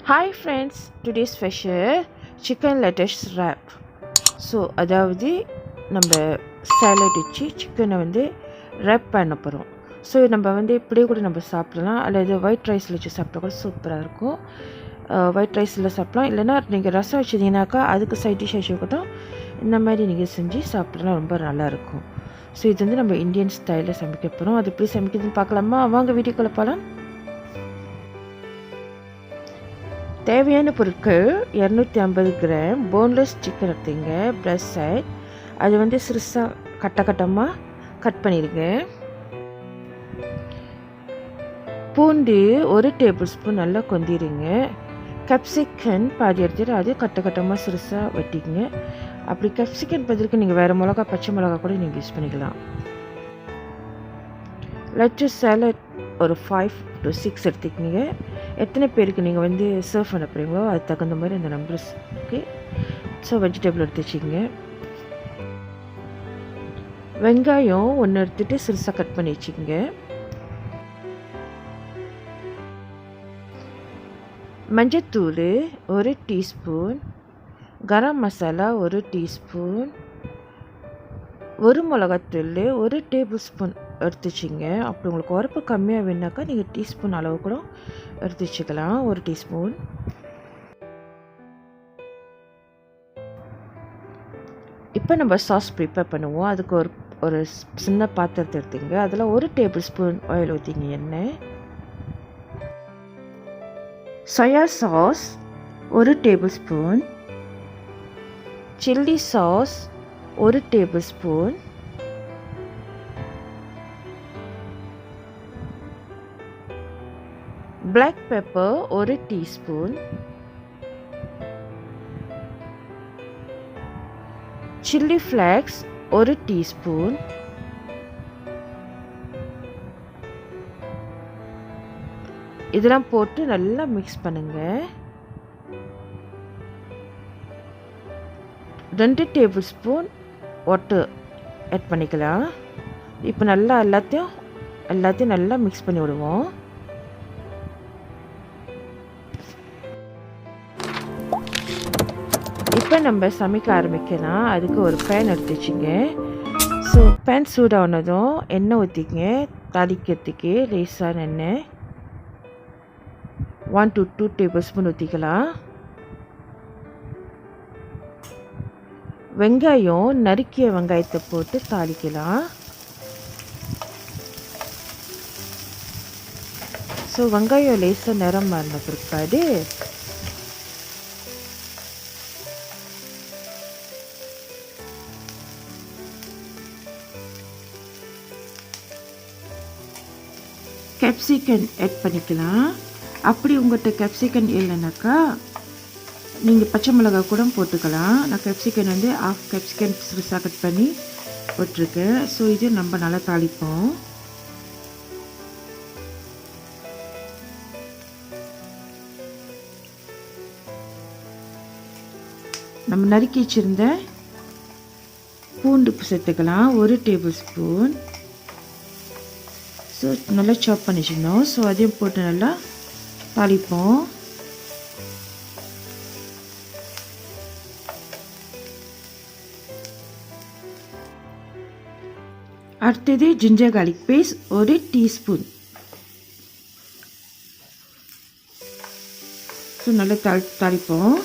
Hi friends, today's special chicken lettuce wrap. So அதாவது நம்ம salad வச்சு சிக்கனை வந்து ரேப் பண்ண போகிறோம். ஸோ நம்ம வந்து இப்படியே கூட நம்ம சாப்பிடலாம், அல்லது ஒயிட் ரைஸில் வச்சு சாப்பிட்டா கூட சூப்பராக இருக்கும். ஒயிட் ரைஸில் சாப்பிடலாம், இல்லைனா நீங்கள் ரசம் வச்சுருந்தீங்கனாக்கா அதுக்கு சைட் டிஷ் வச்சு கூட இந்த மாதிரி நீங்கள் செஞ்சு சாப்பிட்லாம், ரொம்ப நல்லாயிருக்கும். ஸோ இது வந்து நம்ம இந்தியன் ஸ்டைலில் சமைக்க போகிறோம். அது எப்படி சமைக்கிறதுன்னு பார்க்கலாமா? வாங்க வீடியோக்குள்ளே போகலாம். தேவையான பொருட்கள் 250 கிராம் போன்லெஸ் சிக்கன் எடுத்துங்க, ப்ளஸ் சைட். அது வந்து சிறுசாக கட்டமாக கட் பண்ணிடுங்க. பூண்டு 1 டேபிள் ஸ்பூன் நல்லா கொந்திடுங்க. கேப்சிகன் பாதி எடுத்துட்டு அது கட்டமாக சிறுசாக வெட்டிக்குங்க. அப்படி கேப்சிகன் பதிலுக்கு நீங்கள் வேறு மிளகா, பச்சை மிளகா கூட நீங்கள் யூஸ் பண்ணிக்கலாம். லெட்டஸ் சாலட் ஒரு 5 to 6 எடுத்துக்கிங்க. எத்தனை பேருக்கு நீங்கள் வந்து சர்வ் பண்ண போகிறீங்களோ அது தகுந்த மாதிரி அந்த நம்பர்ஸ் ஓகே. ஸோ வெஜிடபிள் எடுத்து வச்சுக்கோங்க. வெங்காயம் ஒன்று எடுத்துகிட்டு சிறுசாக கட் பண்ணி வச்சுக்கோங்க. மஞ்சத்தூள் 1 டீஸ்பூன், கரம் மசாலா 1 டீஸ்பூன், ஒரு மிளகாத்தூள் 1 டேபிள் ஸ்பூன் எடுத்து வச்சுங்க. அப்படி உங்களுக்கு உரப்பு கம்மியாக வேணாக்கா நீங்கள் டீஸ்பூன் அளவு கூட எடுத்து வச்சுக்கலாம், 1 டீஸ்பூன். இப்போ நம்ம சாஸ் ப்ரிப்பேர் பண்ணுவோம். அதுக்கு ஒரு சின்ன பாத்திரத்தை எடுத்துங்க. அதில் 1 டேபிள் ஸ்பூன் ஆயில் ஊற்றிங்க, எண்ணெய். Soya sauce 1 table spoon, chilli sauce 1 table spoon, Black pepper 1 teaspoon, chili flakes 1 teaspoon, இதெல்லாம் போட்டு நல்லா மிக்ஸ் பண்ணுங்க. 2 டேபிள் ஸ்பூன் வாட்டர் ஆட் பண்ணிக்கலாம். இப்போ நல்லா எல்லாத்தையும் நல்லா மிக்ஸ் பண்ணி விடுவோம். இப்போ நம்ம சமைக்க ஆரம்பிக்கலாம். அதுக்கு ஒரு பேன் எடுத்து வச்சுங்க. ஸோ பேன் சூடானதும் எண்ணெய் ஊற்றிங்க. தாளிக்கிறதுக்கு லேசான எண்ணெய் 1 to 2 டேபிள் ஸ்பூன் ஊற்றிக்கலாம். வெங்காயம், நறுக்கிய வெங்காயத்தை போட்டு தாளிக்கலாம். ஸோ வெங்காயம் லேசாக நிறம் மாறின பிற்பாடு கேப்சிகன் ஆட் பண்ணிக்கலாம். அப்படி உங்கள்கிட்ட கேப்சிகன் இல்லைனாக்கா நீங்கள் பச்சை மிளகா கூட போட்டுக்கலாம். நான் கேப்சிகன் வந்து 1/2 கேப்சிகன் சிறுசாக கட் பண்ணி போட்டிருக்கேன். ஸோ இது நம்ம நல்லா தாளிப்போம். நம்ம நறுக்கி வச்சுருந்த பூண்டு சேர்த்துக்கலாம், 1 டேபிள் ஸ்பூன். ஸோ நல்லா சாப் பண்ணி வச்சுருந்தோம். ஸோ அதையும் போட்டு நல்லா தாளிப்போம். அடுத்தது ginger garlic paste 1 teaspoon. So நல்லா தாளிப்போம்.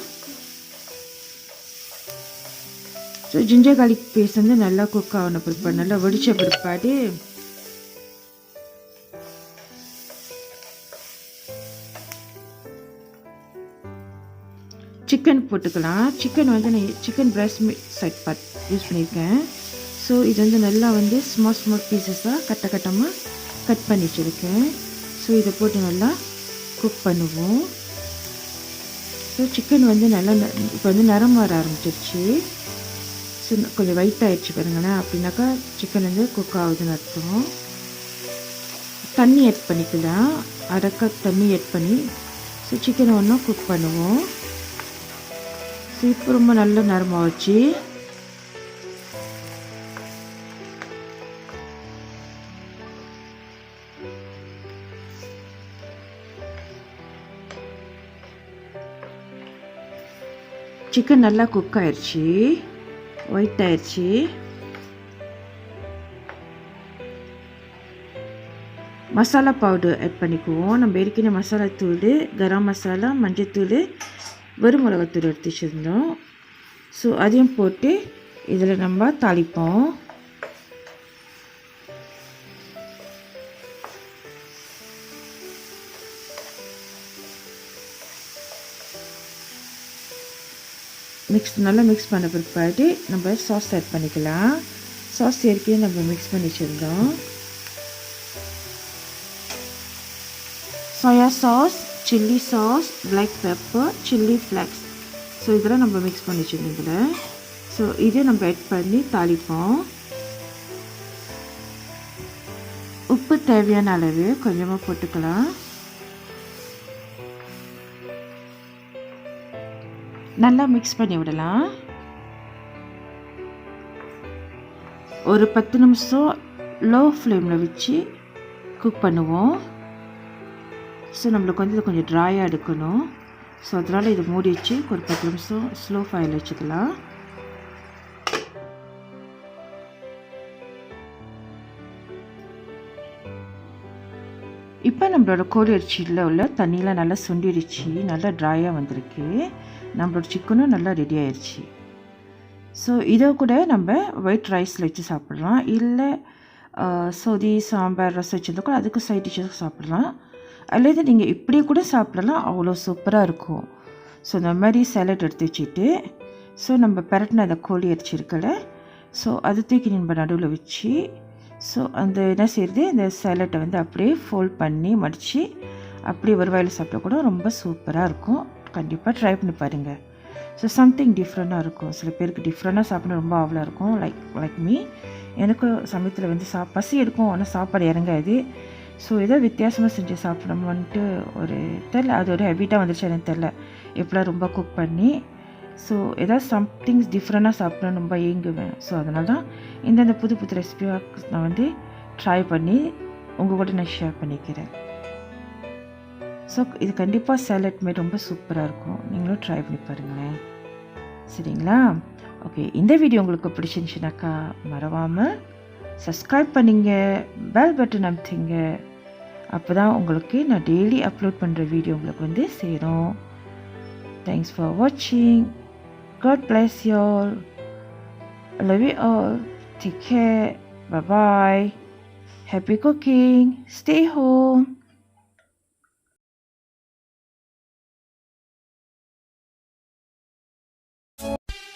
ஸோ ஜிஞ்சர் கார்லிக் பேஸ்ட் வந்து நல்லா குக் ஆன பிற்பாடு, நல்லா வடித்த பிற்பாடு சிக்கன் போட்டுக்கலாம். சிக்கன் வந்து நான் chicken breast side part use பண்ணியிருக்கேன். ஸோ இது வந்து நல்லா வந்து ஸ்மால் பீசஸாக கட்டமாக கட் பண்ணி வச்சுருக்கேன். ஸோ இதை போட்டு நல்லா குக் பண்ணுவோம். ஸோ சிக்கன் வந்து நல்லா இப்போ வந்து நிறம் வர ஆரம்பிச்சிருச்சு. ஸோ கொஞ்சம் ஒயிட் ஆகிடுச்சு பாருங்களேன். அப்படின்னாக்கா சிக்கன் வந்து குக் ஆகுதுன்னு அர்த்தம். தண்ணி ஆட் பண்ணிக்கலாம், 1/2 கப் தண்ணி ஆட் பண்ணி ஸோ சிக்கனை ஒன்றும் குக் பண்ணுவோம். ஸோ இப்போ ரொம்ப நல்ல நரமாகிடுச்சு. சிக்கன் நல்லா குக் ஆயிடுச்சு, ஒயிட் ஆயிடுச்சு. மசாலா பவுடர் ஆட் பண்ணிக்குவோம். நம்ம ஏற்கனவே மசாலா தூள், கரம் மசாலா, மஞ்சத்தூள், வெறும் மிளகாத்தூள் எடுத்து வச்சுருந்தோம். ஸோ அதையும் போட்டு இதில் நம்ம தாளிப்போம். நல்லா மிக்ஸ் பண்ண பிற்பாடு நம்ம சாஸ் ஆட் பண்ணிக்கலாம். சாஸ் ஏற்கனவே நம்ம மிக்ஸ் பண்ணி வச்சுருந்தோம். soya sauce, chili sauce, black pepper, chili flakes. So இதெல்லாம் நம்ம மிக்ஸ் பண்ணி வச்சுருந்தோம் இதில். ஸோ இதை நம்ம ஆட் பண்ணி தாளிப்போம். உப்பு தேவையான அளவு கொஞ்சமாக போட்டுக்கலாம். நல்லா மிக்ஸ் பண்ணி விடலாம். ஒரு 10 நிமிஷம் லோ ஃப்ளேமில் வச்சு குக் பண்ணுவோம். ஸோ நம்மளுக்கு வந்து இது கொஞ்சம் ட்ராயாக எடுக்கணும். ஸோ அதனால் இதை மூடி வச்சு ஒரு 10 நிமிஷம் ஸ்லோ ஃபயரில் வச்சுக்கலாம். இப்போ நம்மளோட கோழி அரிசியில் உள்ள தண்ணியெலாம் நல்லா சுண்டிடுச்சு, நல்லா ட்ராயாக வந்திருக்கு. நம்மளோட சிக்கனும் நல்லா ரெடி ஆயிடுச்சு. ஸோ இதை கூட நம்ம ஒயிட் ரைஸில் வச்சு சாப்பிட்லாம், இல்லை சொதி சாம்பார் ரசம் வச்சுருந்தா கூட அதுக்கு சைட் டிஷ்ஷுக்கு சாப்பிட்லாம், அல்லது நீங்கள் இப்படியே கூட சாப்பிடலாம். அவ்வளோ சூப்பராக இருக்கும். ஸோ இந்த மாதிரி சேலட் எடுத்து வச்சுட்டு, ஸோ நம்ம பெரட்டின அந்த கோழி அரிசி இருக்குல்ல, ஸோ அது தூக்கி நம்ம நடுவில் வச்சு, ஸோ அந்த என்ன செய்யுது, இந்த சேலட்டை வந்து அப்படியே ஃபோல்ட் பண்ணி மடித்து அப்படியே ஒரு வாயில் சாப்பிட்டா கூட ரொம்ப சூப்பராக இருக்கும். கண்டிப்பாக ட்ரை பண்ணி பாருங்கள். ஸோ சம்திங் டிஃப்ரெண்ட்டாக இருக்கும். சில பேருக்கு டிஃப்ரெண்ட்டாக சாப்பிட ரொம்ப ஆவலாக இருக்கும். லைக் மீ, எனக்கும் சமயத்தில் வந்து பசி எடுக்கும், ஆனால் சாப்பாடு இறங்காது. ஸோ ஏதோ வித்தியாசமாக செஞ்சு சாப்பிடணும்ன்ட்டு ஒரு தெரில, அது ஒரு ஹேபிட்டாக வந்துச்சு எனக்கு தெரில. எப்படிலாம் ரொம்ப குக் பண்ணி ஸோ ஏதாவது சம்திங்ஸ் டிஃப்ரெண்ட்டாக சாப்பிடணும் ரொம்ப ஏங்குவேன். ஸோ அதனால தான் இந்த புது புது ரெசிபியாக நான் வந்து ட்ரை பண்ணி உங்கள் கூட நான் ஷேர் பண்ணிக்கிறேன். ஸோ இது கண்டிப்பாக சேலட் மாரி ரொம்ப சூப்பராக இருக்கும். நீங்களும் ட்ரை பண்ணி பாருங்களேன். சரிங்களா? ஓகே, இந்த வீடியோ உங்களுக்கு பிடிச்சிருந்துச்சுனாக்கா மறவாமல் சப்ஸ்கிரைப் பண்ணிங்க, பெல் பட்டன் அமுத்திங்க. அப்போ தான் உங்களுக்கு நான் டெய்லி அப்லோட் பண்ணுற வீடியோ உங்களுக்கு வந்து சேரும். தேங்க்ஸ் ஃபார் வாட்சிங். God bless you all. I love you all. Take care. Bye-bye. Happy cooking. Stay home.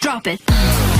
Drop it.